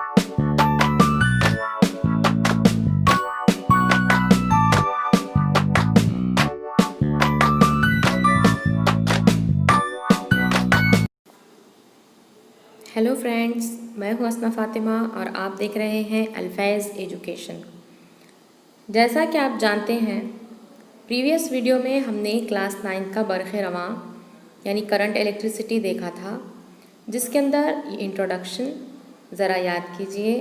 Hello friends, मैं हूं असना फ़ातिमा और आप देख रहे हैं अल्फैज़ एजुकेशन। जैसा कि आप जानते हैं, प्रीवियस वीडियो में हमने क्लास 9 का बरक़ रवां यानी करंट इलेक्ट्रिसिटी देखा था, जिसके अंदर ये इंट्रोडक्शन ज़रा याद कीजिए।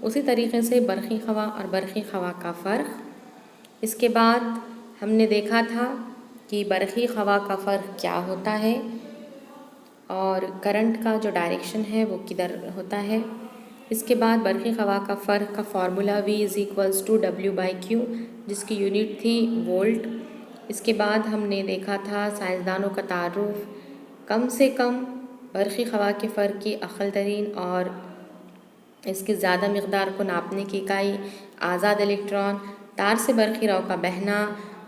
उसी तरीक़े से बरक़ी ख़वा और बरक़ी ख़वा का फ़र्क। इसके बाद हमने देखा था कि बरक़ी ख़वा का फ़र्क क्या होता है और करंट का जो डायरेक्शन है वो किधर होता है। इसके बाद बरक़ी ख़वा का फ़र्क का फार्मूला V = W/Q, जिसकी यूनिट थी वोल्ट। इसके बाद हमने देखा था साइंसदानों का तारुफ़, कम से कम बरक़ी ख़वा के फ़र्क की अक़ल तरीन और इसकी ज़्यादा मक़दार को नापने की इकाई आज़ाद इलेक्ट्रॉन, तार से बरक़ी रव का बहना।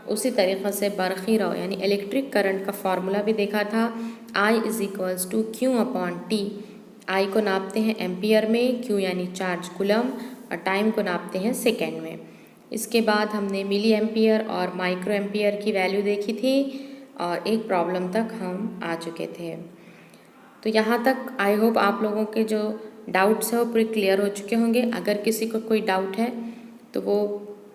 उसी तरीक़े से बरक़ी रव यानी इलेक्ट्रिक करंट का फार्मूला भी देखा था, I = Q/T। I को नापते हैं एम्पियर में, Q यानी चार्ज कूलम, और टाइम को नापते हैं सेकेंड में। इसके बाद हमने मिली एम्पियर और माइक्रो एम्पियर की वैल्यू देखी थी और एक प्रॉब्लम तक हम आ चुके थे। तो यहाँ तक आई होप आप लोगों के जो डाउट्स हैं वो पूरे क्लियर हो चुके होंगे। अगर किसी को कोई डाउट है तो वो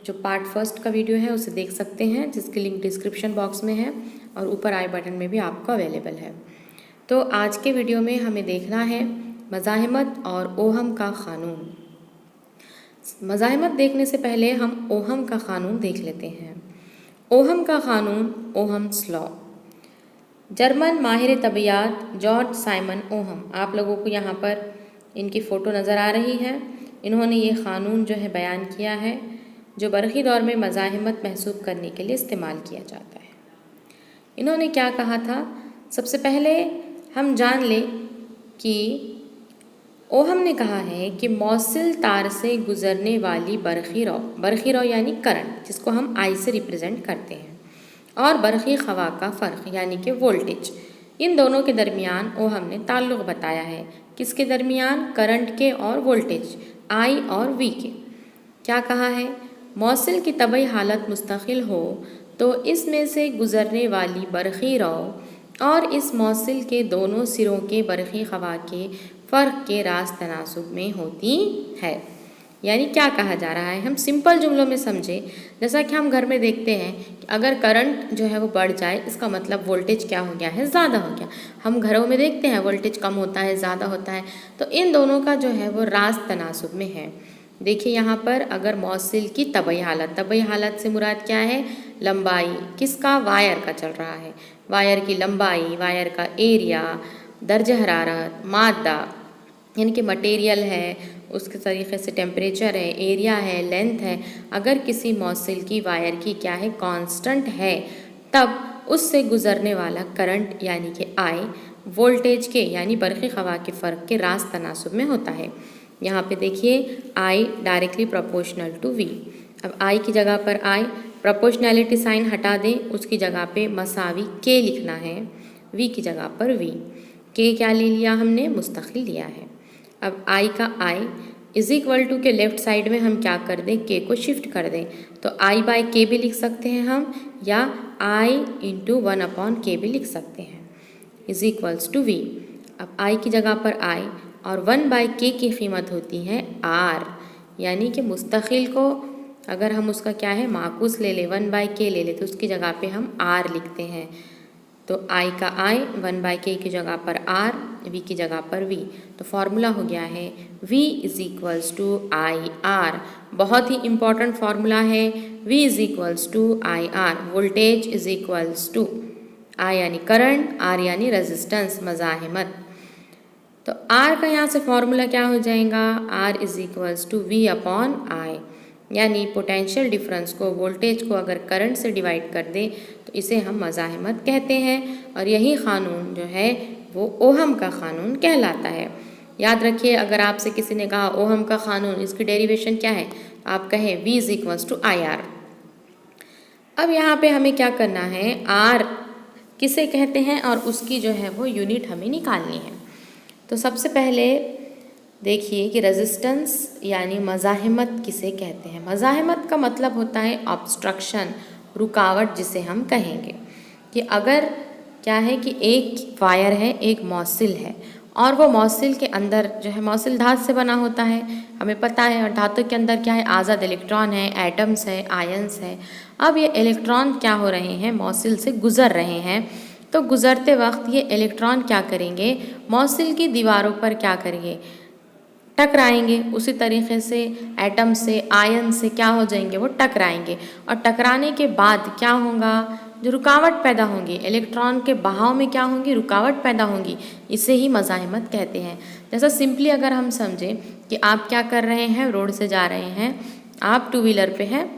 जो पार्ट फर्स्ट का वीडियो है उसे देख सकते हैं, जिसकी लिंक डिस्क्रिप्शन बॉक्स में है और ऊपर आई बटन में भी आपको अवेलेबल है। तो आज के वीडियो में हमें देखना है मज़ाहिमत और ओहम का क़ानून। मज़ाहिमत देखने से पहले हम ओहम का क़ानून देख लेते हैं। ओहम का क़ानून, ओहम्स लॉ। जर्मन माहिर तबियात जॉर्ज साइमन ओहम, आप लोगों को यहाँ पर इनकी फ़ोटो नज़र आ रही है। इन्होंने ये क़ानून जो है बयान किया है, जो बरक़ी दौर में मज़ाहिमत महसूब करने के लिए इस्तेमाल किया जाता है। इन्होंने क्या कहा था? सबसे पहले हम जान लें कि ओहम ने कहा है कि मौसिल तार से गुज़रने वाली बरक़ी रव यानी करंट, जिसको हम I से रिप्रेजेंट करते हैं, और बरक़ी ख़वा का फ़र्क यानी कि वोल्टेज, इन दोनों के दरमियान ओहम ने ताल्लुक़ बताया है। किसके दरमियान? करंट के और वोल्टेज I और V के। क्या कहा है? मौसिल की तबई हालत मुस्तकिल हो तो इसमें से गुज़रने वाली बरक़ी रव और इस मौसिल के दोनों सिरों के बरक़ी ख़वा के फ़र्क के रास्त तनासुब में होती है। यानी क्या कहा जा रहा है, हम सिंपल जुमलों में समझें। जैसा कि हम घर में देखते हैं कि अगर करंट जो है वो बढ़ जाए, इसका मतलब वोल्टेज क्या हो गया है? ज़्यादा हो गया। हम घरों में देखते हैं वोल्टेज कम होता है, ज़्यादा होता है, तो इन दोनों का जो है वो रास्त तनासुब में है। देखिए यहाँ पर अगर मौसिल की तबई हालत से मुराद क्या है? लंबाई। किसका? वायर का चल रहा है। वायर की लंबाई, वायर का एरिया, दर्जा हरारत, मादा यानी कि मटेरियल है, उसके तरीक़े से टेम्परेचर है, एरिया है, लेंथ है। अगर किसी मौसिल की वायर की क्या है? कांस्टेंट है, तब उससे गुज़रने वाला करंट यानी कि I वोल्टेज के यानी बरक़ी ख़वा के फ़र्क के रास्त तनासुब में होता है। यहाँ पे देखिए I directly proportional to V। अब I की जगह पर I, प्रोपोर्शनैलिटी साइन हटा दें, उसकी जगह पे मसावी K लिखना है, V की जगह पर V। K क्या ले लिया हमने? मुस्तकिल लिया है। अब I का I = के लेफ़्ट साइड में हम क्या कर दें? K को शिफ्ट कर दें, तो I/K भी लिख सकते हैं हम, या I × 1/K भी लिख सकते हैं, = V। अब I की जगह पर I और 1/K की कीमत होती है R, यानी कि मुस्तकिल को अगर हम उसका क्या है? माकूस ले लें, 1/K ले लें, तो उसकी जगह पे हम R लिखते हैं। तो I का I 1/K की जगह पर R, V की जगह पर V। तो फार्मूला हो गया है V = IR। बहुत ही इम्पॉर्टेंट फार्मूला है। V = IR। वोल्टेज = I यानी करंट, R यानी रेजिस्टेंस, मज़ाहिमत। तो R का यहाँ से फार्मूला क्या हो जाएगा? R = V/I, यानी पोटेंशियल डिफरेंस को, वोल्टेज को अगर करंट से डिवाइड कर दें तो इसे हम मज़ाहिमत कहते हैं। और यही क़ानून जो है वो ओहम का क़ानून कहलाता है। याद रखिए, अगर आपसे किसी ने कहा ओहम का क़ानून, इसकी डेरिवेशन क्या है, आप कहें V = IR। अब यहाँ पे हमें क्या करना है? R किसे कहते हैं और उसकी जो है वो यूनिट हमें निकालनी है। तो सबसे पहले देखिए कि रेजिस्टेंस यानी मज़ाहिमत किसे कहते हैं। मज़ाहिमत का मतलब होता है ऑब्स्ट्रक्शन, रुकावट जिसे हम कहेंगे। कि अगर क्या है कि एक वायर है, एक मौसिल है, और वो मौसिल के अंदर जो है, मौसिल धातु से बना होता है हमें पता है, और धातु के अंदर क्या है, आज़ाद इलेक्ट्रॉन है, एटम्स है, आयंस है। अब ये इलेक्ट्रॉन क्या हो रहे हैं, मौसिल से गुज़र रहे हैं। तो गुज़रते वक्त ये इलेक्ट्रॉन क्या करेंगे, मौसिल की दीवारों पर क्या करेंगे, टकराएंगे। उसी तरीके से एटम से, आयन से क्या हो जाएंगे, वो टकराएंगे। और टकराने के बाद क्या होगा, जो रुकावट पैदा होंगी, इलेक्ट्रॉन के बहाव में क्या होंगी, रुकावट पैदा होंगी। इसे ही मज़ाहिमत कहते हैं। जैसा सिंपली अगर हम समझें कि आप क्या कर रहे हैं, रोड से जा रहे हैं, आप टू व्हीलर पे हैं,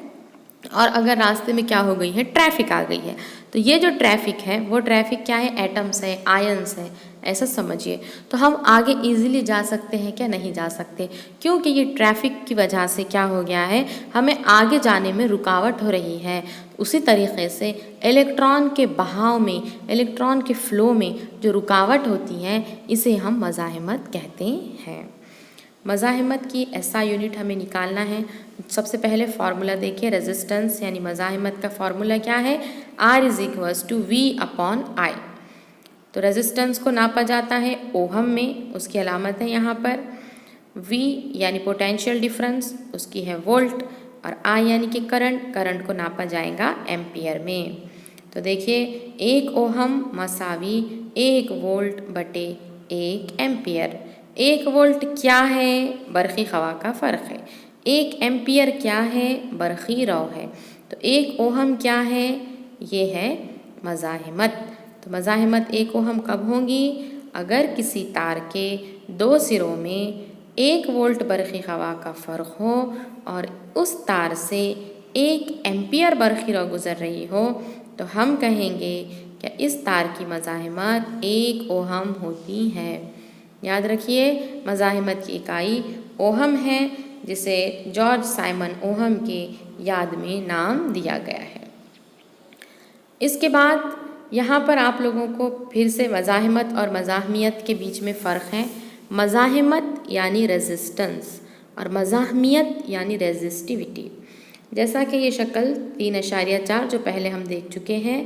और अगर रास्ते में क्या हो गई है, ट्रैफिक आ गई है, तो ये जो ट्रैफिक है वो ट्रैफिक क्या है, एटम्स है, आयंस है, ऐसा समझिए। तो हम आगे इजीली जा सकते हैं क्या, नहीं जा सकते, क्योंकि ये ट्रैफिक की वजह से क्या हो गया है, हमें आगे जाने में रुकावट हो रही है। उसी तरीके से इलेक्ट्रॉन के बहाव में, इलेक्ट्रॉन के फ्लो में जो रुकावट होती है, इसे हम मज़ाहिमत कहते हैं। मज़ाहिमत की एसआई यूनिट हमें निकालना है। सबसे पहले फार्मूला देखिए, रेजिस्टेंस यानी मज़ाहिमत का फार्मूला क्या है, R = V/I। तो रेजिस्टेंस को नापा जाता है ओहम में, उसकी अलामत है यहाँ पर। V यानी पोटेंशियल डिफरेंस, उसकी है वोल्ट, और I यानी कि करंट, करंट को नापा जाएगा एम्पियर में। तो देखिए 1 ओहम मसावी 1 वोल्ट बटे 1 एम्पियर। 1 वोल्ट क्या है, बरक़ी हवा का फ़र्क है। 1 एम्पियर क्या है, बरक़ी रौ है। तो 1 ओहम क्या है, ये है मज़ाहिमत। तो मज़ाहिमत 1 ओहम कब होंगी, अगर किसी तार के 2 सिरों में 1 वोल्ट बरक़ी हवा का फ़र्क हो और उस तार से 1 एम्पियर बरक़ी रौ गुज़र रही हो, तो हम कहेंगे कि इस तार की मज़ाहिमत 1 ओहम होती है। याद रखिए मज़ाहिमत की इकाई ओहम है, जिसे जॉर्ज साइमन ओहम के याद में नाम दिया गया है। इसके बाद यहाँ पर आप लोगों को फिर से मज़ाहिमत और मज़ाहमियत के बीच में फ़र्क है। मज़ाहिमत यानी रेजिस्टेंस और मज़ाहमियत यानी रेजिस्टिविटी। जैसा कि ये शक्ल 3.4 जो पहले हम देख चुके हैं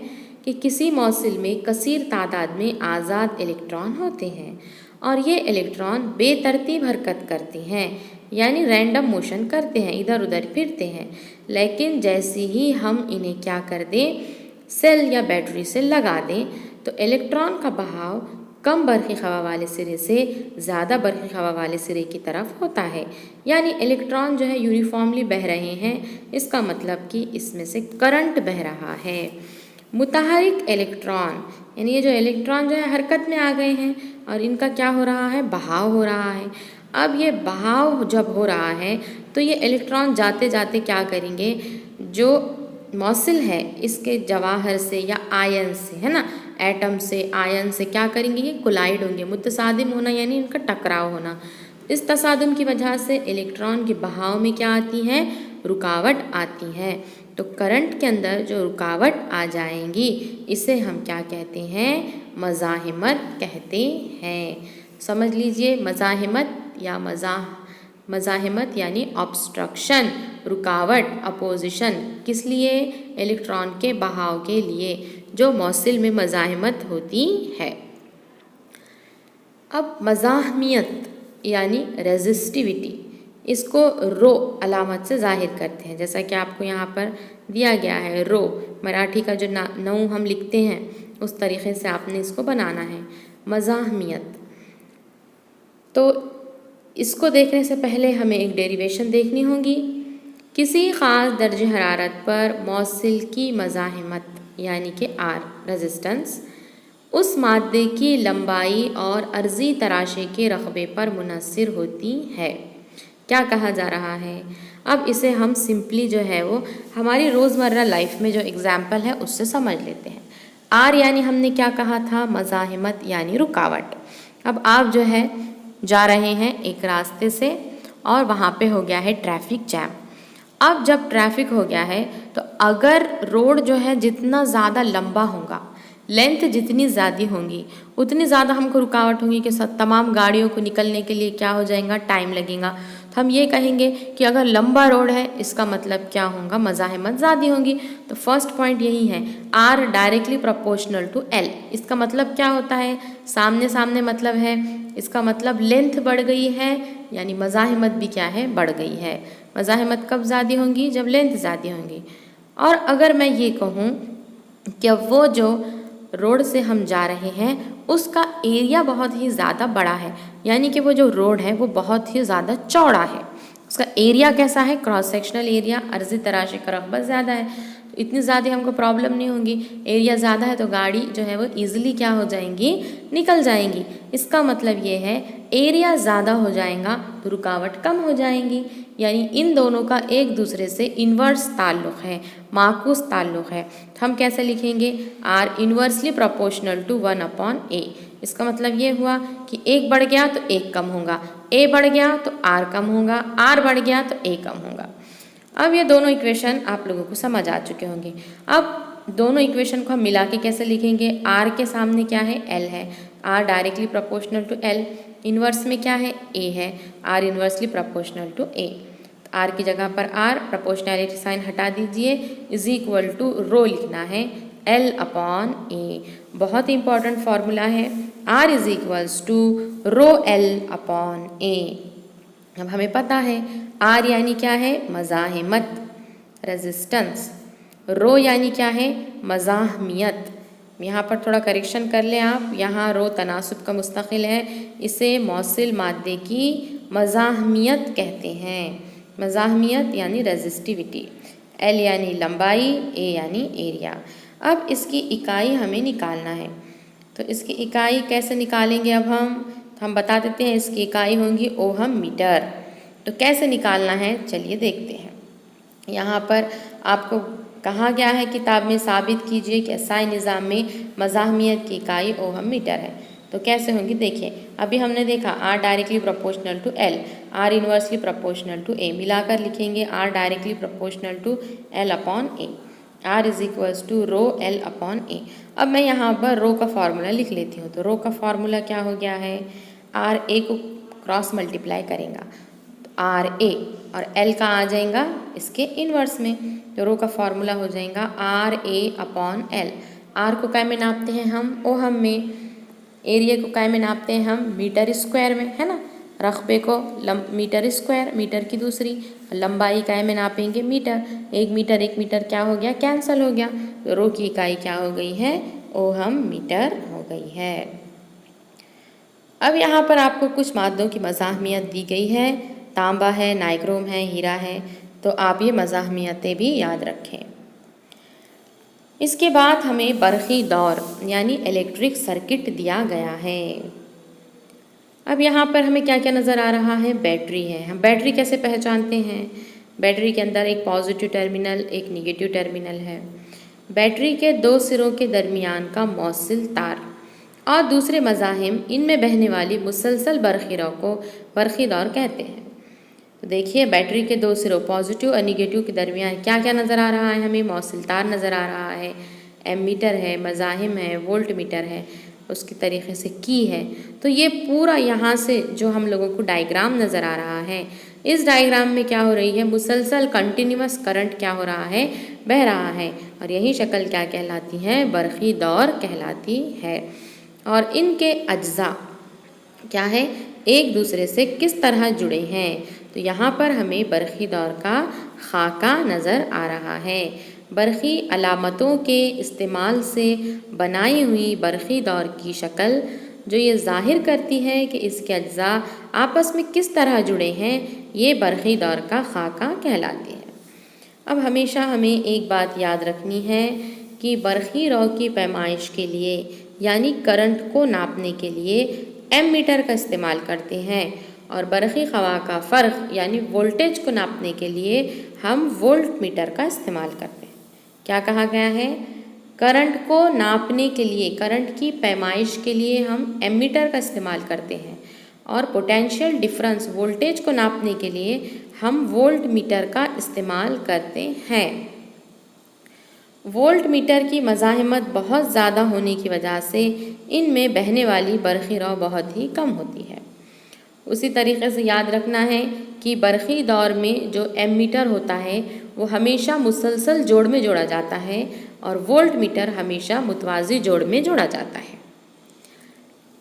कि किसी मौसिल में कसीर तादाद में आज़ाद इलेक्ट्रॉन होते हैं, और ये इलेक्ट्रॉन बेतरतीब हरकत करते हैं, यानी रैंडम मोशन करते हैं, इधर उधर फिरते हैं। लेकिन जैसे ही हम इन्हें क्या कर दें, सेल या बैटरी से लगा दें, तो इलेक्ट्रॉन का बहाव कम बरक़ी हवा वाले सिरे से ज़्यादा बरक़ी हवा वाले सिरे की तरफ होता है। यानी इलेक्ट्रॉन जो है यूनिफॉर्मली बह रहे हैं, इसका मतलब कि इसमें से करंट बह रहा है। मुतहरिक इलेक्ट्रॉन यानी ये जो इलेक्ट्रॉन जो है हरकत में आ गए हैं, और इनका क्या हो रहा है, बहाव हो रहा है। अब ये बहाव जब हो रहा है, तो ये इलेक्ट्रॉन जाते जाते क्या करेंगे, जो मौसिल है इसके जवाहर से या आयन से, है ना, एटम से, आयन से क्या करेंगे, ये कोलाइड होंगे। मुतसादिम होना यानी इनका टकराव होना। इस तसादुम की वजह से इलेक्ट्रॉन के बहाव में क्या आती है, रुकावट आती है। तो करंट के अंदर जो रुकावट आ जाएंगी, इसे हम क्या कहते हैं, मज़ाहिमत कहते हैं। समझ लीजिए, मज़ाहिमत या मज़ाहिमत यानी ऑब्स्ट्रक्शन, रुकावट, अपोजिशन, किस लिए, इलेक्ट्रॉन के बहाव के लिए, जो मौसिल में मज़ाहिमत होती है। अब मज़ाहमियत यानी रेजिस्टिविटी, इसको रो अलामत से ज़ाहिर करते हैं। जैसा कि आपको यहाँ पर दिया गया है, रो मराठी का जो नऊ हम लिखते हैं, उस तरीक़े से आपने इसको बनाना है। मज़ाहमियत, तो इसको देखने से पहले हमें एक डेरिवेशन देखनी होगी। किसी ख़ास दर्जे हरारत पर मौसिल की मज़ाहिमत यानी कि R रेजिस्टेंस उस मादे की लंबाई और अर्ज़ी तराशे के रकबे पर मुनहसर होती है। क्या कहा जा रहा है, अब इसे हम सिंपली जो है वो हमारी रोज़मर्रा लाइफ में जो एग्ज़ाम्पल है उससे समझ लेते हैं। R यानी हमने क्या कहा था, मज़ाहिमत यानी रुकावट। अब आप जो है जा रहे हैं एक रास्ते से, और वहाँ पे हो गया है ट्रैफिक जैम। अब जब ट्रैफिक हो गया है, तो अगर रोड जो है जितना ज़्यादा लंबा होगा, लेंथ जितनी ज़्यादा होंगी उतनी ज़्यादा हमको रुकावट होंगी कि तमाम गाड़ियों को निकलने के लिए क्या हो जाएगा, टाइम लगेगा। तो हम ये कहेंगे कि अगर लंबा रोड है इसका मतलब क्या होगा, मज़ाहमत ज़्यादा होंगी। तो फर्स्ट पॉइंट यही है, R directly proportional to L. इसका मतलब क्या होता है, सामने सामने मतलब है, इसका मतलब लेंथ बढ़ गई है, यानी मज़ाहमत भी क्या है, बढ़ गई है। मज़ाहमत कब ज़्यादा होंगी, जब लेंथ ज़्यादा होंगी। और अगर मैं ये कहूँ कि वो जो रोड से हम जा रहे हैं उसका एरिया बहुत ही ज़्यादा बड़ा है, यानी कि वो जो रोड है वो बहुत ही ज़्यादा चौड़ा है। उसका एरिया कैसा है, क्रॉस सेक्शनल एरिया अर्ज़ी तराशी का रकबा ज़्यादा है, तो इतनी ज़्यादा हमको प्रॉब्लम नहीं होगी। एरिया ज़्यादा है तो गाड़ी जो है वो ईज़िली क्या हो जाएंगी, निकल जाएंगी। इसका मतलब ये है एरिया ज़्यादा हो जाएगा तो रुकावट कम हो जाएंगी, यानी इन दोनों का एक दूसरे से इन्वर्स ताल्लुक़ है, माकूस ताल्लुक़ है। तो हम कैसे लिखेंगे, are inversely proportional to 1/a। इसका मतलब ये हुआ कि एक बढ़ गया तो एक कम होगा, ए बढ़ गया तो आर कम होगा, आर बढ़ गया तो ए कम होगा। अब ये दोनों इक्वेशन आप लोगों को समझ आ चुके होंगे। अब दोनों इक्वेशन को हम मिला के कैसे लिखेंगे, आर के सामने क्या है, एल है, R directly proportional to L, inverse में क्या है, ए है, R inversely proportional to A. R की जगह पर आर, प्रोपोर्शनैलिटी साइन हटा दीजिए, इज इक्वल टू रो लिखना है एल अपॉन ए। बहुत ही इंपॉर्टेंट फॉर्मूला है, R is equals to rho L upon A. अब हमें पता है आर यानी क्या है, मज़ाहमत, रेजिस्टेंस, रो यानी क्या है, मज़ाहमियत। यहाँ पर थोड़ा करेक्शन कर लें आप, यहाँ रो तनासुब का मुस्तकिल है, इसे मौसिल मादे की मज़ाहमियत कहते हैं। मज़ाहमियत यानी रेजिस्टिविटी, एल यानी लंबाई, ए यानी एरिया। अब इसकी इकाई हमें निकालना है, तो इसकी इकाई कैसे निकालेंगे, अब हम बता देते हैं, इसकी इकाई होंगी ओहम मीटर। तो कैसे निकालना है चलिए देखते हैं। यहाँ पर आपको कहा गया है किताब में, साबित कीजिए कि एसआई निज़ाम में मज़ाहमियत की इकाई ओहम मीटर है। तो कैसे होंगी देखिए, अभी हमने देखा R directly proportional to L, R inversely proportional to A, मिलाकर लिखेंगे R directly proportional to L upon A, R is equals to rho L upon A. अब मैं यहाँ पर रो का फार्मूला लिख लेती हूँ। तो रो का फार्मूला क्या हो गया है, आर ए को क्रॉस मल्टीप्लाई करेंगे तो आर ए, और एल का आ जाएगा इसके इन्वर्स में, तो रो का फार्मूला हो जाएगा R A upon L. R को काय में नापते हैं हम, ओहम में, एरिया को काय में नापते हैं हम, मीटर स्क्वायर में, है ना, रकबे को मीटर स्क्वायर, मीटर की दूसरी, लंबाई काय में नापेंगे, मीटर, एक मीटर क्या हो गया, कैंसिल हो गया, तो रो की इकाई क्या हो गई है, ओहम मीटर हो गई है। अब यहाँ पर आपको कुछ मादों की मज़ाहमियत दी गई है, तांबा है, नाइक्रोम है, हीरा है, तो आप ये मज़ाहमियतें भी याद रखें। इसके बाद हमें बरक़ी दौर यानी इलेक्ट्रिक सर्किट दिया गया है। अब यहाँ पर हमें क्या क्या नज़र आ रहा है, बैटरी है। हम बैटरी कैसे पहचानते हैं, बैटरी के अंदर एक पॉजिटिव टर्मिनल, एक निगेटिव टर्मिनल है। बैटरी के दो सिरों के दरमियान का मौसिल तार और दूसरे मज़ाहिम, इनमें बहने वाली मुसलसल बरक़ी रौ को बरक़ी दौर कहते हैं। तो देखिए बैटरी के दो सिरों पॉजिटिव और निगेटिव के दरमियान क्या क्या नज़र आ रहा है, हमें मौसिल तार नज़र आ रहा है, एमीटर है, मज़ाहिम है, वोल्ट मीटर है, उसकी तरीक़े से की है। तो ये पूरा यहाँ से जो हम लोगों को डायग्राम नज़र आ रहा है, इस डायग्राम में क्या हो रही है, मुसलसल कंटिन्यूअस करंट क्या हो रहा है, बह रहा है, और यही शक्ल क्या कहलाती है, बरक़ी दौर कहलाती है। और इनके अज्जा क्या है, एक दूसरे से किस तरह जुड़े हैं, तो यहाँ पर हमें बरक़ी दौर का खाका नज़र आ रहा है। बरक़ी अलामतों के इस्तेमाल से बनाई हुई बरक़ी दौर की शक्ल जो ये ज़ाहिर करती है कि इसके अज्जा आपस में किस तरह जुड़े हैं, ये बरक़ी दौर का खाका कहलाती है। अब हमेशा हमें एक बात याद रखनी है कि बरक़ी रौ की पैमाइश के लिए यानी करंट को नापने के लिए एमीटर का इस्तेमाल करते हैं, और बरक़ी ख़वा का फ़र्क यानी वोल्टेज को नापने के लिए हम वोल्ट मीटर का इस्तेमाल करते हैं। क्या कहा गया है, करंट को नापने के लिए, करंट की पैमाइश के लिए हम एमीटर का इस्तेमाल करते हैं, और पोटेंशियल डिफरेंस वोल्टेज को नापने के लिए हम वोल्ट मीटर का इस्तेमाल करते हैं। वोल्ट मीटर की मज़ाहिमत बहुत ज़्यादा होने की वजह से इनमें बहने वाली बरक़ी रौ बहुत ही कम होती है। उसी तरीके से याद रखना है कि बरक़ी दौर में जो एमीटर होता है वो हमेशा मुसलसल जोड़ में जोड़ा जाता है और वोल्ट मीटर हमेशा मुतवाज़ी जोड़ में जोड़ा जाता है।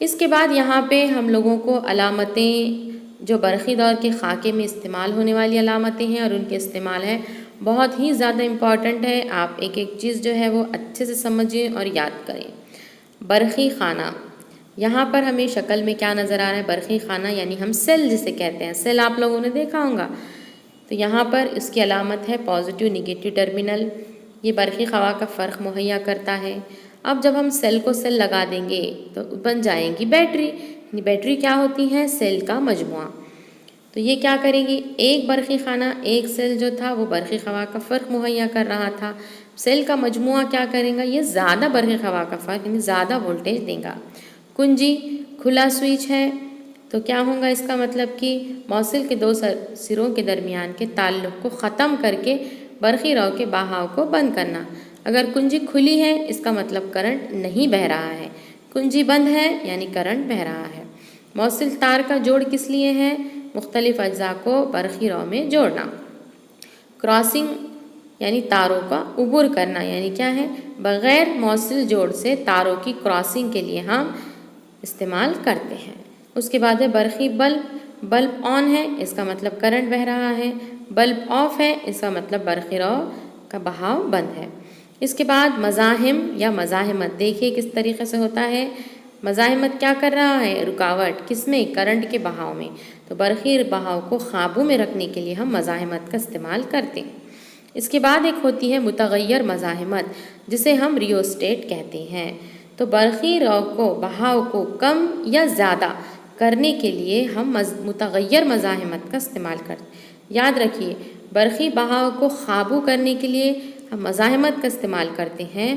इसके बाद यहाँ पे हम लोगों को अलामतें, जो बरक़ी दौर के खाके में इस्तेमाल होने वाली अलामतें हैं और उनके इस्तेमाल है, बहुत ही ज़्यादा इम्पॉर्टेंट है। आप एक एक चीज़ जो है वो अच्छे से समझिए और याद करें। बरक़ी खाना, यहाँ पर हमें शक्ल में क्या नज़र आ रहा है? बरक़ी खाना यानी हम सेल जिसे कहते हैं, सेल आप लोगों ने देखा होगा। तो यहाँ पर इसकी अलामत है पॉजिटिव निगेटिव टर्मिनल। ये बरक़ी ख़वा का फ़र्क मुहैया करता है। अब जब हम सेल को सेल लगा देंगे तो बन जाएंगी बैटरी। बैटरी क्या होती है? सेल का मजमुआ। तो ये क्या करेगी? एक बरक़ी खाना, एक सेल जो था वो बरक़ी ख़वा का फ़र्क मुहैया कर रहा था। सेल का मजमुआ क्या करेगा? ये ज़्यादा बरक़ी ख़वा का फ़र्क यानी ज़्यादा वोल्टेज देगा। कुंजी खुला स्विच है तो क्या होगा? इसका मतलब कि मौसिल के दो सिरों के दरमियान के ताल्लुक़ को ख़त्म करके बरक़ी रौ के बहाव को बंद करना। अगर कुंजी खुली है इसका मतलब करंट नहीं बह रहा है, कुंजी बंद है यानी करंट बह रहा है। मौसिल तार का जोड़ किस लिए है? मुख्तलिफ अज्जा को बरक़ी रौ में जोड़ना। क्रॉसिंग यानी तारों का उबूर करना, यानी क्या है? बग़ैर मौसिल जोड़ से तारों की क्रॉसिंग के लिए हम इस्तेमाल करते हैं। उसके बाद है बरक़ी बल्ब। बल्ब ऑन है इसका मतलब करंट बह रहा है, बल्ब ऑफ है इसका मतलब बरक़ी रौ का बहाव बंद है। इसके बाद मज़ाहिम या मज़ाहिमत, देखिए किस तरीके से होता है। मज़ाहिमत क्या कर रहा है? रुकावट किसमें? करंट के बहाव में। तो बरक़ी बहाव को काबू में रखने के लिए हम मज़ाहिमत का इस्तेमाल करते हैं। इसके बाद एक होती है मुतग़य्यर मज़ाहिमत, जिसे हम रियोस्टेट कहते हैं। तो बरक़ी रौ को बहाव को कम या ज़्यादा करने के लिए हम मुतग़य्यर मज़ाहिमत का इस्तेमाल करते हैं। याद रखिए, बरक़ी बहाव को काबू करने के लिए हम मज़ाहिमत का इस्तेमाल करते हैं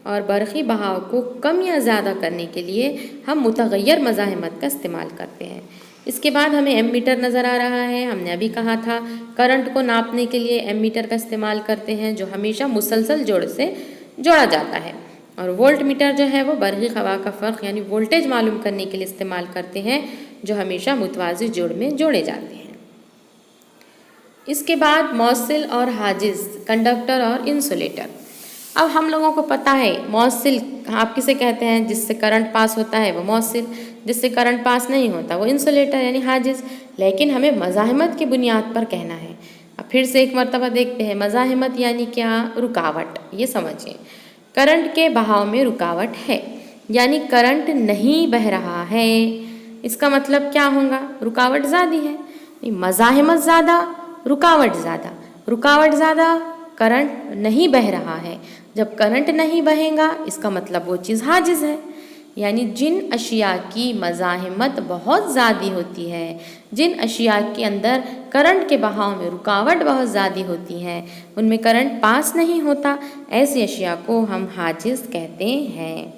और बरक़ी बहाव को कम या ज़्यादा करने के लिए हम मुतग़य्यर मज़ाहिमत का इस्तेमाल करते हैं। इसके बाद हमें एमीटर नज़र आ रहा है। हमने अभी कहा था करंट को नापने के लिए एमीटर का इस्तेमाल करते हैं, जो हमेशा मुसलसल जोड़ से जोड़ा जाता है। और वोल्ट मीटर जो है वो बरक़ी ख़वा का फ़र्क यानी वोल्टेज मालूम करने के लिए इस्तेमाल करते हैं, जो हमेशा मुतवाज़ी जोड़ में जोड़े जाते हैं। इसके बाद मौसिल और हाजिज़, कंडक्टर और इंसुलेटर। अब हम लोगों को पता है मौसिल आप किसे कहते हैं? जिससे करंट पास होता है वो मौसिल, जिससे करंट पास नहीं होता वो इंसुलेटर यानी हाजिज़। लेकिन हमें मज़ाहिमत की बुनियाद पर कहना है। अब फिर से एक मरतबा देखते हैं, मज़ाहिमत यानी क्या? रुकावट। ये समझिए, करंट के बहाव में रुकावट है यानी करंट नहीं बह रहा है। इसका मतलब क्या होगा? रुकावट ज़्यादा है। मज़ाहिमत ज़्यादा, रुकावट ज़्यादा। रुकावट ज़्यादा, करंट नहीं बह रहा है। जब करंट नहीं बहेगा इसका मतलब वो चीज़ हाजिज़ है। यानी जिन अशिया की मज़ाहिमत बहुत ज़्यादा होती है, जिन अशिया के अंदर करंट के बहाव में रुकावट बहुत ज़्यादा होती है, उनमें करंट पास नहीं होता, ऐसी अशिया को हम हाजिज़ कहते हैं।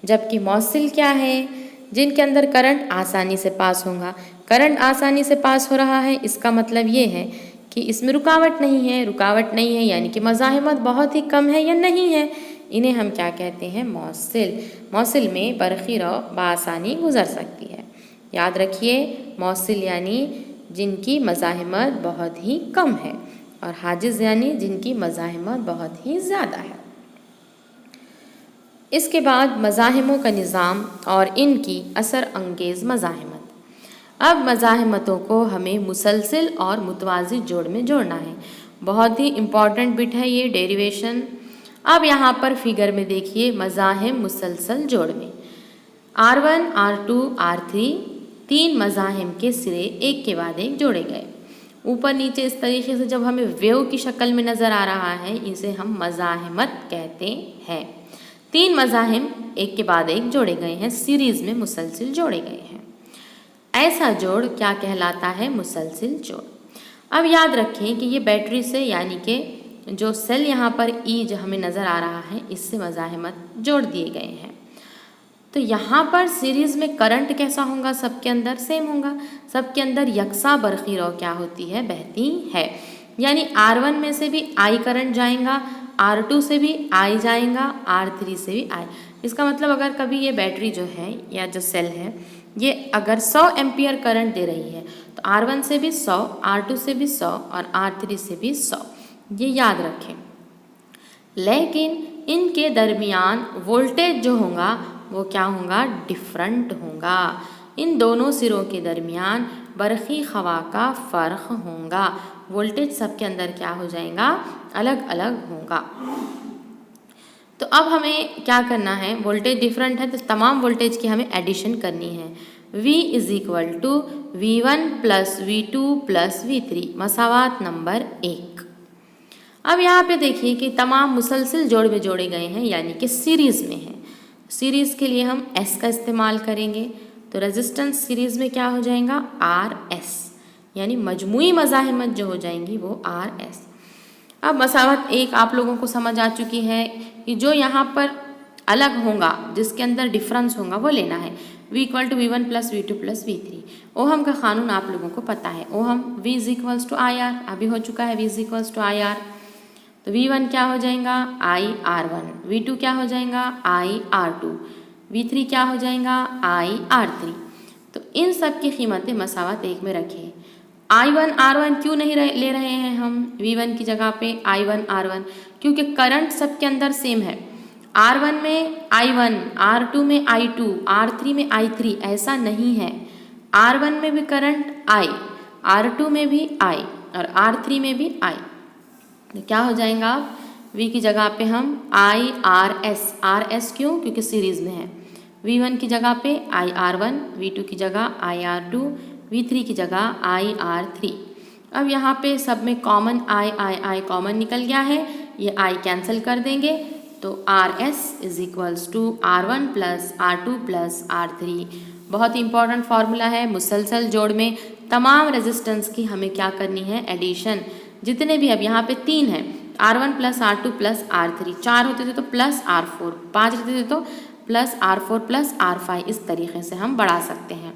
जबकि मौसिल क्या है? जिनके अंदर करंट आसानी से पास होगा। करंट आसानी से पास हो रहा है इसका मतलब ये है कि इसमें रुकावट नहीं है। रुकावट नहीं है यानी कि मज़ाहिमत बहुत ही कम है या नहीं है। इन्हें हम क्या कहते हैं? मौसिल। मौसिल में बरक़ी रौ बआसानी गुज़र सकती है। याद रखिए, मौसिल यानी जिनकी मज़ाहिमत बहुत ही कम है और हाजिज़ यानी जिनकी मज़ाहिमत बहुत ही ज़्यादा है। इसके बाद मज़ाहिमों का निज़ाम और इनकी असर अंगेज़ मज़ाहिमत। अब मज़ाहिमतों को हमें मुसलसिल और मुतवाज़ी जोड़ में जोड़ना है। बहुत ही इम्पॉर्टेंट बिट है ये, डेरिवेशन। अब यहाँ पर फिगर में देखिए, मज़ाहिम मुसलसल जोड़ में R1, R2, R3 तीन मज़ाहिम के सिरे एक के बाद एक जोड़े गए। ऊपर नीचे इस तरीके से जब हमें वेव की शक्ल में नज़र आ रहा है, इसे हम मज़ाहिमत कहते हैं। तीन मज़ाहिम एक के बाद एक जोड़े गए हैं, सीरीज़ में मुसलसिल जोड़े गए हैं। ऐसा जोड़ क्या कहलाता है? मुसलसिल जोड़। अब याद रखें कि ये बैटरी से यानी कि जो सेल यहाँ पर ई जो हमें नज़र आ रहा है, इससे मज़ाहिमत जोड़ दिए गए हैं। तो यहाँ पर सीरीज़ में करंट कैसा होगा? सबके अंदर सेम होगा। सबके अंदर यकसा बरक़ी रौ क्या होती है? बहती है। यानी R1 में से भी I करंट जाएगा, R2 से भी I जाएगा, R3 से भी I। इसका मतलब अगर कभी ये बैटरी जो है या जो सेल है ये अगर 100 एम्पियर करंट दे रही है तो R1 से भी 100, R2 से भी 100 और R3 से भी 100, ये याद रखें। लेकिन इनके दरमियान वोल्टेज जो होगा वो क्या होगा, डिफरेंट होगा। इन दोनों सिरों के दरमियान बरक़ी हवा का फ़र्क होगा, वोल्टेज सबके अंदर क्या हो जाएगा, अलग अलग होगा। तो अब हमें क्या करना है, वोल्टेज डिफरेंट है तो तमाम वोल्टेज की हमें एडिशन करनी है। V is equal to V1 plus V2 plus V3, मसावात नंबर 1। अब यहाँ पे देखिए कि तमाम मुसलसिल जोड़ में जोड़े गए हैं, यानी कि सीरीज़ में हैं। सीरीज़ के लिए हम S का इस्तेमाल करेंगे, तो रेजिस्टेंस सीरीज़ में क्या हो जाएगा, RS, यानी मजमुई मज़ाहिमत जो हो जाएंगी वो RS। अब मसावत 1 आप लोगों को समझ आ चुकी है कि जो यहाँ पर अलग होगा, जिसके अंदर डिफरेंस होगा वो लेना है। V equal to V1 plus V2 plus V3। Ohm का कानून आप लोगों को पता है, Ohm V is equals to IR, अभी हो चुका है V is equals to IR। तो V1 क्या हो जाएगा, IR1, V2 क्या हो जाएगा, IR2, V3 क्या हो जाएगा, IR3। तो इन सब की कीमतें मसावत 1 में रखें। I1 R1 क्यों नहीं ले रहे हैं हम V1 की जगह पे I1 R1, क्योंकि करंट सबके अंदर सेम है। R1 में I1, R2 में I2, R3 में I3, ऐसा नहीं है। R1 में भी करंट I, R2 में भी I और R3 में भी I। तो क्या हो जाएगा, V की जगह पे हम IRS, RS क्यों, क्योंकि सीरीज़ में है। V1 की जगह पे IR1, V2 की जगह IR2, V3 की जगह IR3। अब यहाँ पे सब में कॉमन I कॉमन निकल गया है, ये I कैंसिल कर देंगे तो RS is equals to R1 plus R2 plus R3। बहुत इंपॉर्टेंट फार्मूला है, मुसलसल जोड़ में तमाम रेजिस्टेंस की हमें क्या करनी है, एडिशन। जितने भी अब यहाँ पे 3 हैं, R1 plus R2 plus R3, 4 होते थे तो प्लस R4, 5 होते थे तो प्लस R4 प्लस R5, इस तरीके से हम बढ़ा सकते हैं।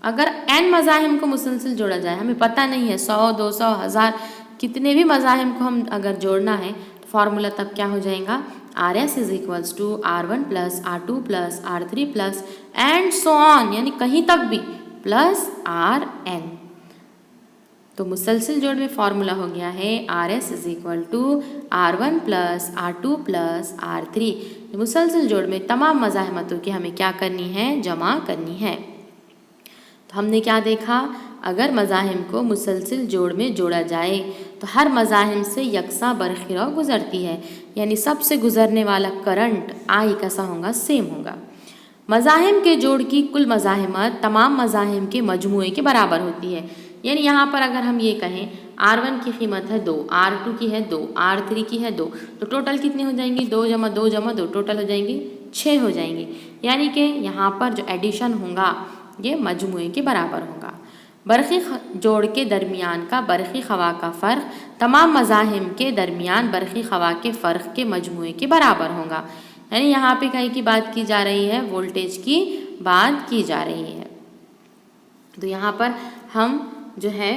अगर n मज़ाहिम को मुसलसल जोड़ा जाए, हमें पता नहीं है 100, 200, 1000 कितने भी मज़ाहिम को हम अगर जोड़ना है तो फार्मूला तब क्या हो जाएगा, RS is equals to R1 plus R2 plus R3 plus and so on, यानी कहीं तक भी प्लस RN। तो मुसलसिल जोड़ में फार्मूला हो गया है RS is equal to R1 plus R2 plus R3। मुसलसिल जोड़ में तमाम मज़ाहिमतों की हमें क्या करनी है, जमा करनी है। तो हमने क्या देखा, अगर मज़ाहिम को मुसलसिल जोड़ में जोड़ा जाए तो हर मज़ाहिम से यकसा बरखिरा गुज़रती है, यानी सबसे गुज़रने वाला करंट I कैसा होगा, सेम होगा। मज़ाहिम के जोड़ की कुल मज़ाहिमत तमाम मज़ाहिम के मजमूए के बराबर होती है। यानी यहाँ पर अगर हम ये कहें R1 की कीमत है 2, R2 की है 2, R3 की है 2, तो टोटल कितनी हो जाएंगी, 2 जमा 2 जमा 2, टोटल हो जाएंगी 6 हो जाएंगी। यानी कि यहाँ पर जो एडिशन होगा ये मजमूए के बराबर होगा। बरक़ी जोड़ के दरमियान का बरक़ी हवा का फ़र्क तमाम मज़ाहिम के दरमियान बरक़ी हवा के फ़र्क के मजमूए के बराबर होगा। यानी यहाँ पे कहीं की बात की जा रही है, वोल्टेज की बात की जा रही है। तो यहाँ पर हम जो है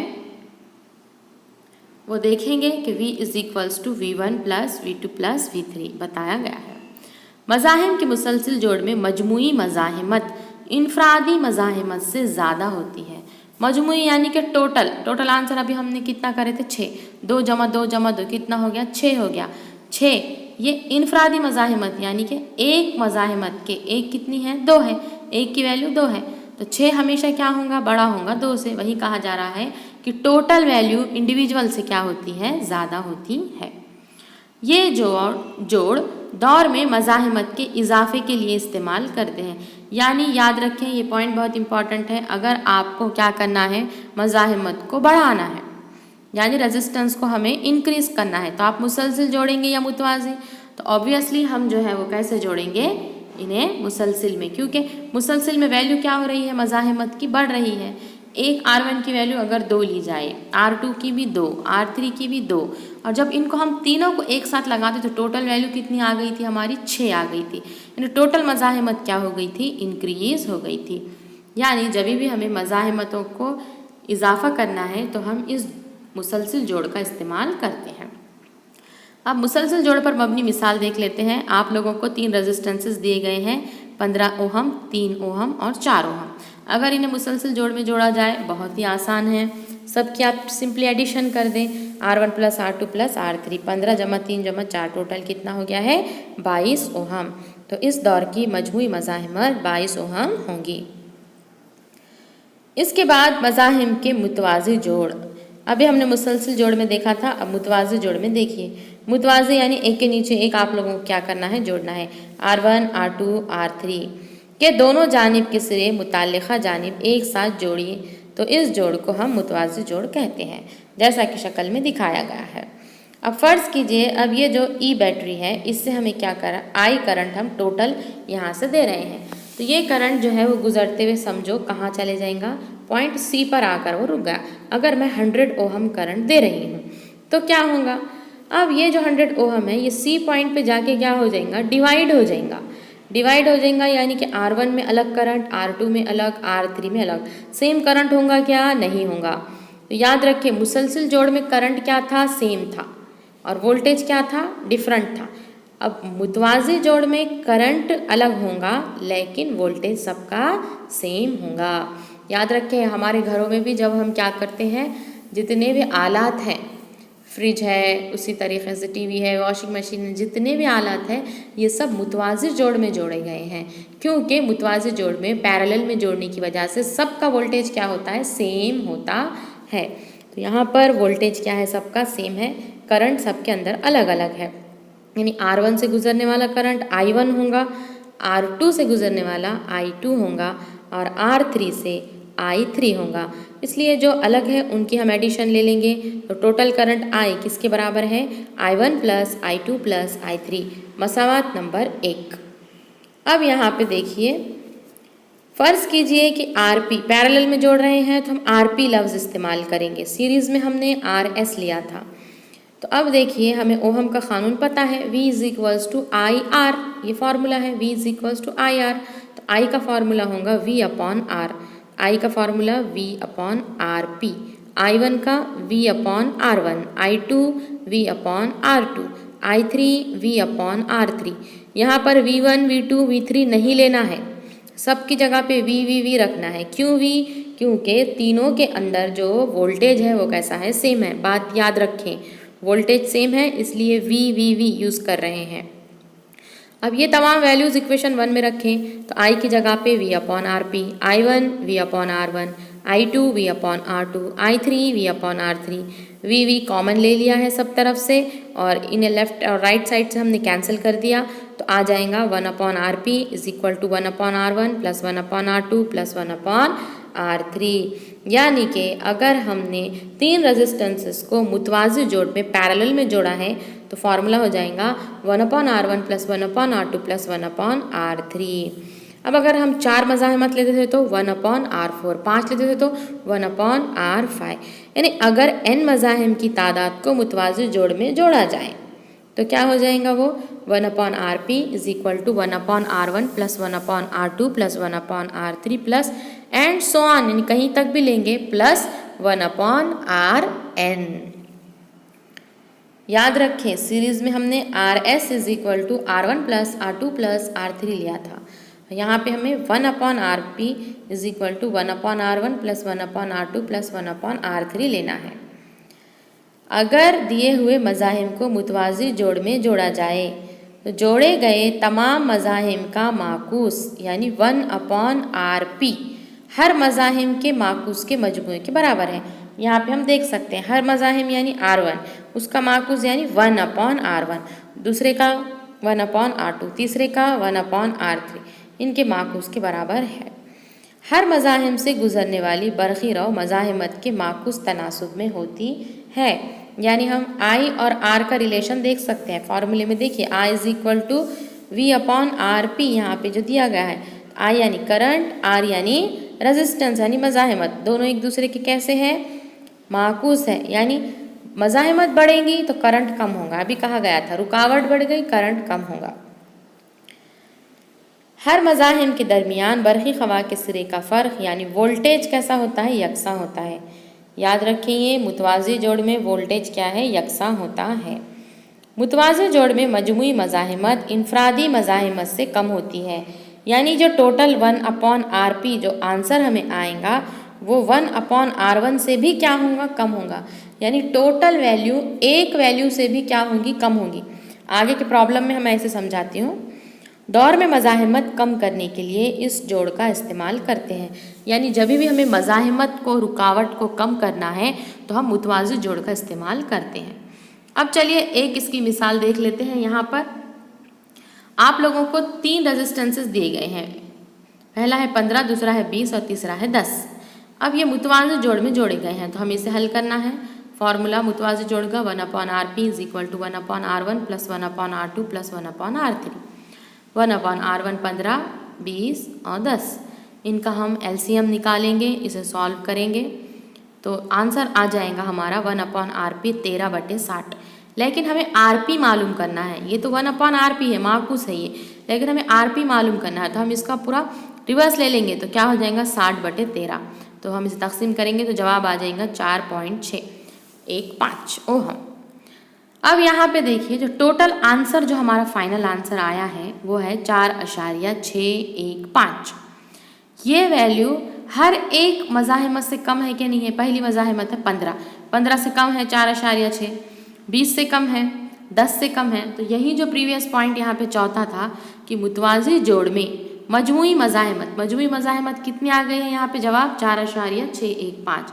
वो देखेंगे कि V is equals to V1 plus V2 plus V3 बताया गया है। मज़ाहिम के मुसलसिल जोड़ में मजमूई मज़ाहिमत इनफरादी मज़ाहिमत से ज़्यादा होती है। मजमूई यानी कि टोटल आंसर अभी हमने कितना करे थे, 6, 2 जमा 2 जमा 2 कितना हो गया, 6 हो गया। 6 ये इनफरादी मज़ाहिमत यानी कि एक मज़ाहिमत के एक कितनी है, 2 है, एक की वैल्यू 2 है, तो 6 हमेशा क्या होगा, बड़ा होगा 2 से। वही कहा जा रहा है कि टोटल वैल्यू इंडिविजुअल से क्या होती है, ज़्यादा होती है। ये जोड़ दौर में मज़ाहिमत के इजाफे के लिए इस्तेमाल करते हैं। यानी याद रखें, ये पॉइंट बहुत इंपॉर्टेंट है, अगर आपको क्या करना है, मज़ाहिमत को बढ़ाना है यानी रेजिस्टेंस को हमें इंक्रीज़ करना है, तो आप मुसलसिल जोड़ेंगे या मुतवाज़ी, तो ऑब्वियसली हम जो है वो कैसे जोड़ेंगे, इन्हें मुसलसिल में, क्योंकि मुसलसिल में वैल्यू क्या हो रही है, मज़ाहिमत की बढ़ रही है। एक R1 की वैल्यू अगर 2 ली जाए, R2 की भी 2, R3 की भी 2, और जब इनको हम तीनों को एक साथ लगाते तो टोटल वैल्यू कितनी आ गई थी, हमारी 6 आ गई थी। यानी टोटल मज़ाहिमत क्या हो गई थी, इंक्रीज़ हो गई थी। यानी जब भी हमें मज़ाहिमतों को इजाफा करना है तो हम इस मुसलसिल जोड़ का इस्तेमाल करते हैं। अब मुसलसल जोड़ पर मबनी मिसाल देख लेते हैं। आप लोगों को 3 रेजिस्टेंसेस दिए गए हैं, 15 ओहम, 3 ओहम और 4 ओहम। अगर इन्हें मुसलसल जोड़ में जोड़ा जाए बहुत ही आसान है, सबकी आप सिंपली एडिशन कर दें, R1 plus R2 plus R3, 15 जमा 3 जमा 4 टोटल कितना हो गया है 22 ओहम। तो इस दौर की मजमूई मज़ाहिमत 22 ओहम होंगी। इसके बाद मज़ाहिम के मुतवाज़ी जोड़। अभी हमने मुसलसल जोड़ में देखा था, अब मुतवाज़ी जोड़ में देखिए। मुतवाज़ी यानी एक के नीचे एक आप लोगों को क्या करना है, जोड़ना है। R1 R2 R3 के दोनों जानिब के सिरे मुताल्लिक़ा जानिब एक साथ जोड़िए, तो इस जोड़ को हम मुतवाज़ी जोड़ कहते हैं, जैसा कि शक्ल में दिखाया गया है। अब फ़र्ज़ कीजिए, अब ये जो ई बैटरी है इससे हमें क्या करा, आई करंट हम टोटल यहाँ से दे रहे हैं। तो ये करंट जो है वो गुजरते हुए समझो कहाँ चले जाएगा, पॉइंट सी पर आकर वो रुक गया। अगर मैं 100 ओहम करंट दे रही हूँ तो क्या होगा, अब ये जो 100 ओहम है ये सी पॉइंट पे जाके क्या हो जाएगा, डिवाइड हो जाएगा। डिवाइड हो जाएगा यानी कि R1 में अलग करंट, R2 में अलग, R3 में अलग। सेम करंट होगा क्या, नहीं होगा। तो याद रखें मुसलसल जोड़ में करंट क्या था, सेम था, और वोल्टेज क्या था, डिफरेंट था। अब मुतवाज़ी जोड़ में करंट अलग होगा लेकिन वोल्टेज सबका सेम होगा। याद रखें हमारे घरों में भी जब हम क्या करते हैं, जितने भी आलात हैं, फ्रिज है, उसी तरीके से टीवी है, वॉशिंग मशीन है, जितने भी आलात हैं ये सब मुतवाज़ी जोड़ में जोड़े गए हैं, क्योंकि मुतवाज़ी जोड़ में पैरेलल में जोड़ने की वजह से सबका वोल्टेज क्या होता है, सेम होता है। तो यहाँ पर वोल्टेज क्या है, सबका सेम है, करंट सबके अंदर अलग अलग है। यानी R1 से गुजरने वाला करंट I1 होगा, R2 से गुजरने वाला I2 होगा और R3 से I3 होगा। इसलिए जो अलग है उनकी हम एडिशन ले लेंगे, तो टोटल करंट I किसके बराबर है, I1 plus I2 plus I3, मसावात number 1। अब यहाँ पे देखिए, फ़र्ज़ कीजिए कि RP पैरेलल में जोड़ रहे हैं तो हम RP लफ्ज़ इस्तेमाल करेंगे, सीरीज़ में हमने RS लिया था। तो अब देखिए हमें ओहम का क़ानून पता है, V is equals to I R, ये फार्मूला है, V is equals to I R. तो I का फार्मूला होगा V अपॉन R, I का formula V upon RP, I1 का V upon R1, I2 V upon R2, I3 V upon R3। यहाँ पर V1 V2 V3 नहीं लेना है, सबकी जगह पे V रखना है। क्यों V, क्योंकि तीनों के अंदर जो वोल्टेज है वो कैसा है, सेम है। बात याद रखें, वोल्टेज सेम है इसलिए V यूज़ कर रहे हैं। अब ये तमाम वैल्यूज़ इक्वेशन 1 में रखें, तो I की जगह पे V upon RP, I1 V upon R1, I2 V upon R2, I3 V upon R3। V common ले लिया है सब तरफ से और इन्हें लेफ्ट और राइट साइड से हमने कैंसिल कर दिया, तो आ जाएगा 1 upon RP is equal to 1 upon R1 plus 1 upon R2 plus 1 upon R3। यानी कि अगर हमने 3 रेजिस्टेंसेस को मुतवाज़ी जोड़ में पैरेलल में जोड़ा है तो फार्मूला हो जाएगा 1 upon R1 plus 1 upon R2 plus 1 upon R3। अब अगर हम 4 मज़ाहिमत लेते थे तो 1 अपॉन R4, 5 लेते थे तो 1 अपॉन R5। यानी अगर n मज़ाहिम की तादाद को मुतवाज़ी जोड़ में जोड़ा जाए तो क्या हो जाएगा वो, 1 upon RP is equal to 1 upon R1 plus 1 upon R2 plus 1 upon R3 plus and so on, यानी कहीं तक भी लेंगे, प्लस 1 अपॉन Rn। याद रखें सीरीज़ में हमने RS is equal to R1 plus R2 plus R3 लिया था, यहाँ पे हमें 1 upon RP is equal to 1 upon R1 plus 1 upon R2 plus 1 upon R3 लेना है। अगर दिए हुए मज़ाहिम को मुतवाज़ी जोड़ में जोड़ा जाए तो जोड़े गए तमाम मज़ाहिम का माकूस यानी 1 अपॉन RP हर मज़ाहिम के माकूस के मजमूए के बराबर है। यहाँ पे हम देख सकते हैं हर मज़ाहिम यानी R1, उसका माकूस यानी 1 अपॉन R1, दूसरे का 1 अपॉन R2, तीसरे का 1 अपॉन R3, इनके माकूस के बराबर है। हर मज़ाहिम से गुज़रने वाली बरक़ी रौ मज़ाहिमत के माकूस तनासुब में होती है। यानी हम I और R का रिलेशन देख सकते हैं, फार्मूले में देखिए I is equal to V upon RP, यहाँ पे जो दिया गया है I यानी करंट, R यानी रेजिस्टेंस यानी मज़ाहिमत, दोनों एक दूसरे के कैसे हैं, माकूस है। यानी मज़ाहिमत बढ़ेंगी तो करंट कम होगा, अभी कहा गया था रुकावट बढ़ गई करंट कम होगा। हर मज़ाहिम के दरमियान बरक़ी ख़वा के सिरे का फ़र्क यानी वोल्टेज कैसा होता है, यकसा होता है। याद रखिए मुतवाज़ी जोड़ में वोल्टेज क्या है, यकसा होता है। मुतवाज़िन जोड़ में मजमूई मज़ाहिमत इनफरादी मज़ाहिमत से कम होती है, यानी जो टोटल 1/RP जो आंसर हमें आएगा वो 1/R1 से भी क्या होगा, कम होगा। यानी टोटल वैल्यू एक वैल्यू से भी क्या होगी, कम होगी। आगे के प्रॉब्लम में मैं ऐसे समझाती हूँ। दौर में मज़ाहिमत कम करने के लिए इस जोड़ का इस्तेमाल करते हैं, यानी जब भी हमें मज़ाहिमत को, रुकावट को कम करना है तो हम मुतवाज़िन जोड़ का इस्तेमाल करते हैं। अब चलिए एक इसकी मिसाल देख लेते हैं। यहाँ पर आप लोगों को 3 रेजिस्टेंसेस दिए गए हैं। पहला है 15, दूसरा है 20 और तीसरा है 10। अब ये मुतवाज़िन जोड़ में जोड़े गए हैं तो हमें इसे हल करना है। फॉर्मूला मुतवाज़िन जोड़ का 1/RP = 1/R1 + 1/R2 + 1/R3। 1/R1 15, 20 और 10। इनका हम LCM निकालेंगे, इसे सॉल्व करेंगे तो आंसर आ जाएगा हमारा 1/RP 13/60। लेकिन हमें RP मालूम करना है। ये तो 1/RP है, माकूस है ये, लेकिन हमें RP मालूम करना है तो हम इसका पूरा रिवर्स ले लेंगे तो क्या हो जाएगा 60/13। तो हम इसे तकसीम करेंगे तो जवाब आ जाएगा 4.615 ओहम। अब यहाँ पे देखिए जो टोटल आंसर जो हमारा फाइनल आंसर आया है वो है 4.615। ये वैल्यू हर एक मज़ाहिमत से कम है कि नहीं है। पहली मज़ाहिमत है 15, 15 से कम है 4.6, 20 से कम है, 10 से कम है। तो यही जो प्रीवियस पॉइंट यहाँ पे चौथा था कि मुतवाज़िन जोड़ में मजमूई मज़ाहिमत कितनी आ गई है यहाँ पे जवाब 4.615।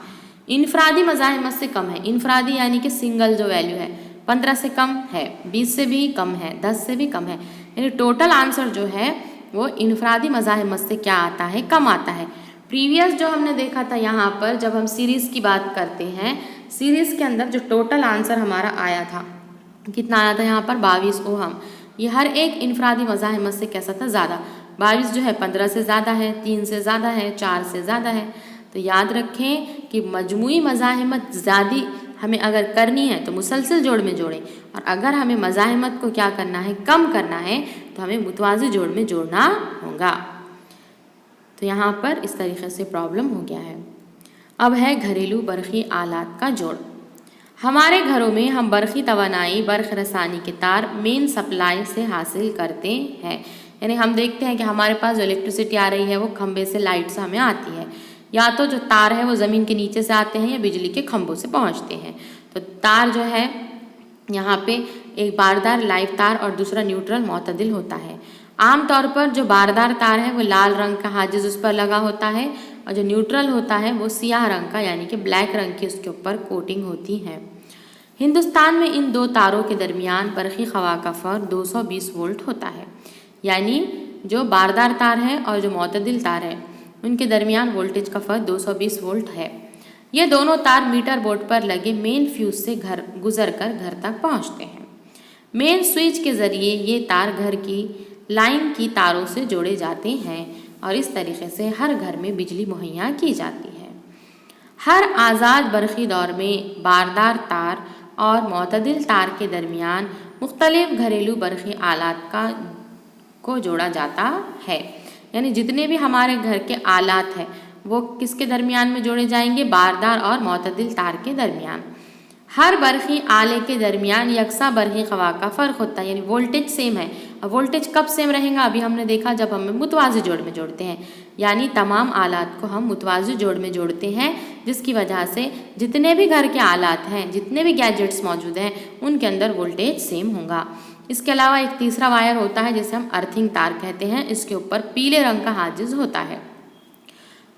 इनफरादी मज़ाहिमत से कम है, इनफरादी यानी कि सिंगल जो वैल्यू है 15 से कम है, 20 से भी कम है, 10 से भी कम है। यानी टोटल आंसर जो है वो इनफरादी मज़ाहिमत से क्या आता है, कम आता है। प्रीवियस जो हमने देखा था यहाँ पर जब हम सीरीज़ की बात करते हैं, सीरीज़ के अंदर जो टोटल आंसर हमारा आया था कितना आया था यहाँ पर 22 ओहम। ये हर एक इनफरादी मज़ाहिमत से कैसा था, ज़्यादा। 22 जो है 15 से ज़्यादा है, 3 से ज़्यादा है, 4 से ज़्यादा है। तो याद रखें कि मजमूई मज़ाहिमत ज़्यादा हमें अगर करनी है तो मुसलसल जोड़ में जोड़ें, और अगर हमें मज़ाहिमत को क्या करना है, कम करना है तो हमें मुतवाज़िन जोड़ में जोड़ना होगा। तो यहाँ पर इस तरीके से प्रॉब्लम हो गया है। अब है घरेलू बरक़ी आलात का जोड़। हमारे घरों में हम बरक़ी तवानाई बर्क़ रसानी के तार मेन सप्लाई से हासिल करते हैं। यानी हम देखते हैं कि हमारे पास जो इलेक्ट्रिसिटी आ रही है वो खंबे से, लाइट से हमें आती है, या तो जो तार है वो ज़मीन के नीचे से आते हैं या बिजली के खंभों से पहुँचते हैं। तो तार जो है यहाँ पे एक बारदार लाइव तार और दूसरा न्यूट्रल मोतदिल होता है। आमतौर पर जो बारदार तार है वो लाल रंग का हाजिज उस पर लगा होता है, और जो न्यूट्रल होता है वो सियाह रंग का यानी कि ब्लैक रंग की उसके ऊपर कोटिंग होती है। हिंदुस्तान में इन दो तारों के दरमियान बरक़ी ख़वा का फ़र्क 220 वोल्ट होता है। यानी जो बारदार तार है और जो मोतदिल तार है उनके दरमियान वोल्टेज का फ़र्क 220 वोल्ट है। ये दोनों तार मीटर बोर्ड पर लगे मेन फ्यूज़ से गुजर कर घर तक पहुँचते हैं। मेन स्विच के ज़रिए ये तार घर की लाइन की तारों से जोड़े जाते हैं और इस तरीके से हर घर में बिजली मुहैया की जाती है। हर आज़ाद बरक़ी दौर में बारदार तार और मोतदिल तार के दरमियान मुख्तलिफ घरेलू बरक़ी आलात को जोड़ा जाता है। यानी जितने भी हमारे घर के आलात हैं वो किसके दरमियान में जोड़े जाएंगे, बारदार और मोतदिल तार के दरमियान। हर बरक़ी आले के दरमियान यकसा बरक़ी ख़वा का फ़र्क होता है, यानी वोल्टेज सेम है। अब वोल्टेज कब सेम रहेगा, अभी हमने देखा जब हम मुतवाज़िन जोड़ में जोड़ते हैं, यानी तमाम आलात को हम मुतवाज़िन जोड़ में जोड़ते हैं, जिसकी वजह से जितने भी घर के आलात हैं, जितने भी गैजेट्स मौजूद हैं उनके अंदर वोल्टेज सेम होगा। इसके अलावा एक तीसरा वायर होता है जिसे हम अर्थिंग तार कहते हैं। इसके ऊपर पीले रंग का हाजिज होता है,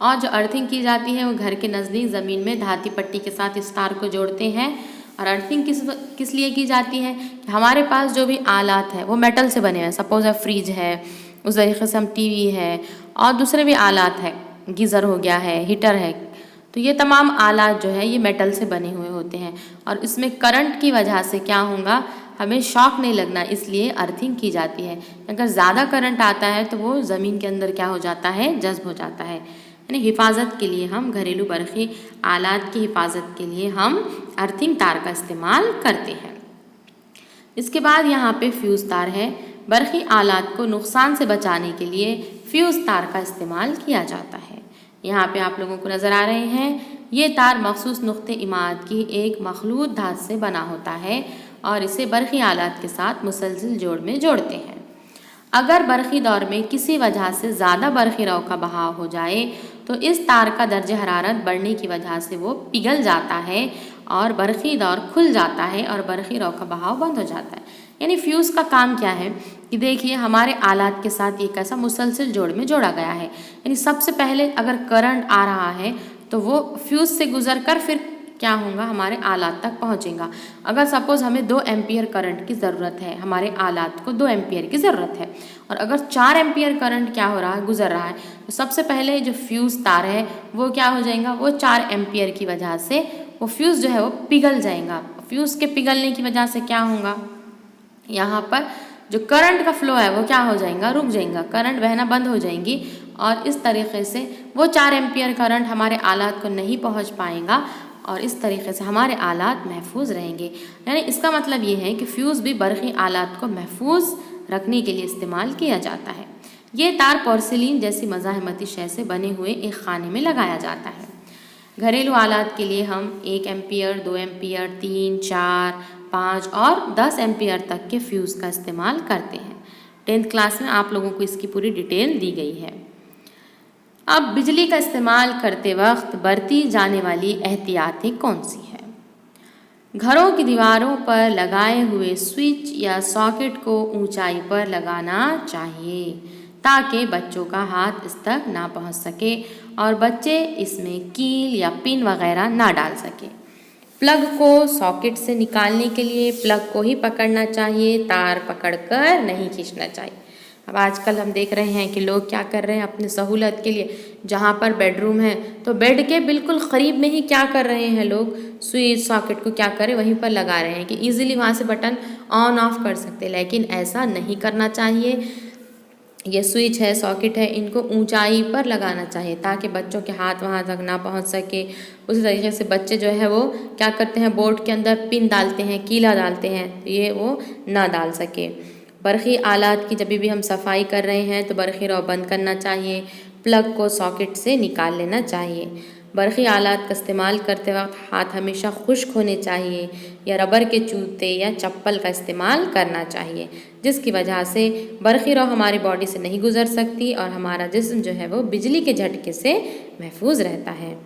और जो अर्थिंग की जाती है वो घर के नज़दीक ज़मीन में धाती पट्टी के साथ इस तार को जोड़ते हैं। और अर्थिंग किस लिए की जाती है कि हमारे पास जो भी आलात है वो मेटल से बने हैं। सपोज़ है फ्रिज है, उस तरीके से हम टीवी है और दूसरे भी आलात है, गीज़र हो गया है, हीटर है, तो ये तमाम आलात जो है ये मेटल से बने हुए होते हैं और इसमें करंट की वजह से क्या होगा, हमें शॉक नहीं लगना, इसलिए अर्थिंग की जाती है। अगर ज़्यादा करंट आता है तो वो ज़मीन के अंदर क्या हो जाता है, जज्ब हो जाता है। यानी हिफाजत के लिए हम घरेलू बरक़ी आलात की हिफाजत के लिए हम अर्थिंग तार का इस्तेमाल करते हैं। इसके बाद यहाँ पे फ्यूज़ तार है। बरक़ी आलात को नुकसान से बचाने के लिए फ्यूज़ तार का इस्तेमाल किया जाता है। यहाँ पे आप लोगों को नज़र आ रहे हैं, ये तार मखसूस नुक़्ते इमारत की एक मखलूत धात से बना होता है और इसे बरक़ी आलात के साथ मुसलसल जोड़ में जोड़ते हैं। अगर बरक़ी दौर में किसी वजह से ज़्यादा बरक़ी रव का बहाव हो जाए तो इस तार का दर्जे हरारत बढ़ने की वजह से वो पिघल जाता है और बरक़ी दौर खुल जाता है और बरक़ी रव का बहाव बंद हो जाता है। यानी फ्यूज़ का काम क्या है कि देखिए हमारे आलात के साथ ये कैसा मुसलसल जोड़ में जोड़ा गया है। यानी सबसे पहले अगर करंट आ रहा है तो वो फ्यूज़ से गुजर कर फिर क्या होगा, हमारे आलात तक पहुँचेगा। अगर सपोज़ हमें 2 एम्पियर करंट की ज़रूरत है, हमारे आलात को 2 एम्पियर की ज़रूरत है और अगर 4 एम्पियर करंट क्या हो रहा है, गुजर रहा है, तो सबसे पहले जो फ्यूज़ तार है वो क्या हो जाएगा, वो 4 एम्पियर की वजह से वो फ्यूज़ जो है वो पिघल जाएगा। फ्यूज़ के पिघलने की वजह से क्या होगा, यहाँ पर जो करंट का फ्लो है वो क्या हो जाएगा, रुक जाएगा, करंट बहना बंद हो जाएंगी और इस तरीके से वो 4 एम्पियर करंट हमारे आलात को नहीं पहुँच पाएगा और इस तरीके से हमारे आलात महफूज रहेंगे। यानी इसका मतलब ये है कि फ्यूज़ भी बरक़ी आलात को महफूज रखने के लिए इस्तेमाल किया जाता है। ये तार पोर्सिलीन जैसी मज़ाहमती शय से बने हुए एक खाने में लगाया जाता है। घरेलू आलात के लिए हम 1 एम्पियर, 2 एम्पियर, 3, 4, 5 और 10 एम्पियर तक के फ्यूज़ का इस्तेमाल करते हैं। 10th क्लास में आप लोगों को इसकी पूरी डिटेल दी गई है। अब बिजली का इस्तेमाल करते वक्त बरती जाने वाली एहतियातें कौन सी है? घरों की दीवारों पर लगाए हुए स्विच या सॉकेट को ऊंचाई पर लगाना चाहिए ताकि बच्चों का हाथ इस तक ना पहुंच सके और बच्चे इसमें कील या पिन वगैरह ना डाल सके। प्लग को सॉकेट से निकालने के लिए प्लग को ही पकड़ना चाहिए, तार पकड़कर नहीं खींचना चाहिए। अब आजकल हम देख रहे हैं कि लोग क्या कर रहे हैं अपनी सहूलत के लिए, जहाँ पर बेडरूम है तो बेड के बिल्कुल क़रीब में ही क्या कर रहे हैं, लोग स्विच सॉकेट को क्या करें वहीं पर लगा रहे हैं कि ईज़िली वहाँ से बटन ऑन ऑफ कर सकते हैं। लेकिन ऐसा नहीं करना चाहिए। ये स्विच है, सॉकेट है, इनको ऊंचाई पर लगाना चाहिए ताकि बच्चों के हाथ वहाँ तक ना पहुँच सके। उसी तरीके से बच्चे जो है वो क्या करते हैं, बोर्ड के अंदर पिन डालते हैं, कीला डालते हैं, तो ये वो ना डाल सके। बरक़ी आलात की जब भी हम सफाई कर रहे हैं तो बरक़ी रव बंद करना चाहिए, प्लग को सॉकेट से निकाल लेना चाहिए। बरक़ी आलात का इस्तेमाल करते वक्त हाथ हमेशा खुश्क होने चाहिए या रबर के जूते या चप्पल का इस्तेमाल करना चाहिए, जिसकी वजह से बरक़ी रव हमारी बॉडी से नहीं गुजर सकती और हमारा जिस्म जो है वो बिजली के झटके से महफूज रहता है।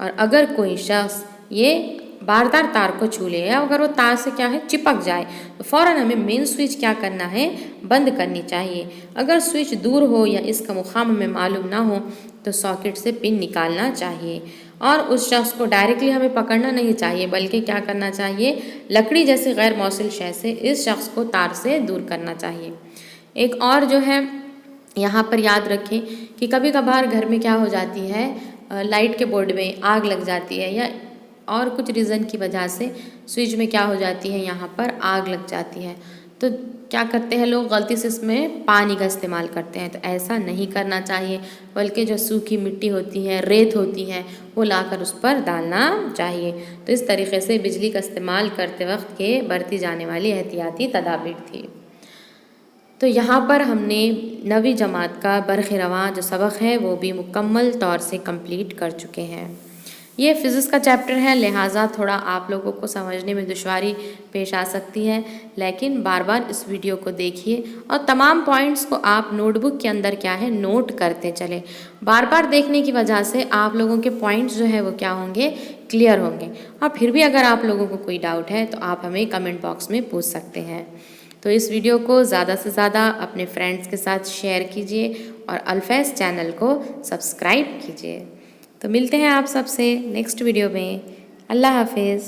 और अगर कोई शख्स ये बार-बार तार को छू ले या अगर वो तार से क्या है चिपक जाए तो फ़ौरन हमें मेन स्विच क्या करना है, बंद करनी चाहिए। अगर स्विच दूर हो या इसका मुकाम हमें मालूम ना हो तो सॉकेट से पिन निकालना चाहिए और उस शख्स को डायरेक्टली हमें पकड़ना नहीं चाहिए, बल्कि क्या करना चाहिए, लकड़ी जैसी गैर मौसिल शय से इस शख्स को तार से दूर करना चाहिए। एक और जो है यहाँ पर याद रखें कि कभी कभार घर में क्या हो जाती है, लाइट के बोर्ड में आग लग जाती है या और कुछ रीज़न की वजह से स्विच में क्या हो जाती है, यहाँ पर आग लग जाती है। तो क्या करते हैं लोग, गलती से इसमें पानी का इस्तेमाल करते हैं। तो ऐसा नहीं करना चाहिए, बल्कि जो सूखी मिट्टी होती है, रेत होती है, वो लाकर उस पर डालना चाहिए। तो इस तरीके से बिजली का इस्तेमाल करते वक्त के बरती जाने वाली एहतियाती तदाबीर थी। तो यहाँ पर हमने 9वीं जमात का बरक़ी रवां जो सबक है वो भी मुकम्मल तौर से कंप्लीट कर चुके हैं। ये फ़िज़िक्स का चैप्टर है, लिहाजा थोड़ा आप लोगों को समझने में दुश्वारी पेश आ सकती है, लेकिन बार बार इस वीडियो को देखिए और तमाम पॉइंट्स को आप नोटबुक के अंदर क्या है नोट करते चलें। बार बार देखने की वजह से आप लोगों के पॉइंट्स जो है वो क्या होंगे, क्लियर होंगे। और फिर भी अगर आप लोगों को कोई डाउट है तो आप हमें कमेंट बॉक्स में पूछ सकते हैं। तो इस वीडियो को ज़्यादा से ज़्यादा अपने फ्रेंड्स के साथ शेयर कीजिए और अल्फैज़ चैनल को सब्सक्राइब कीजिए। तो मिलते हैं आप सबसे नेक्स्ट वीडियो में। अल्लाह हाफिज़।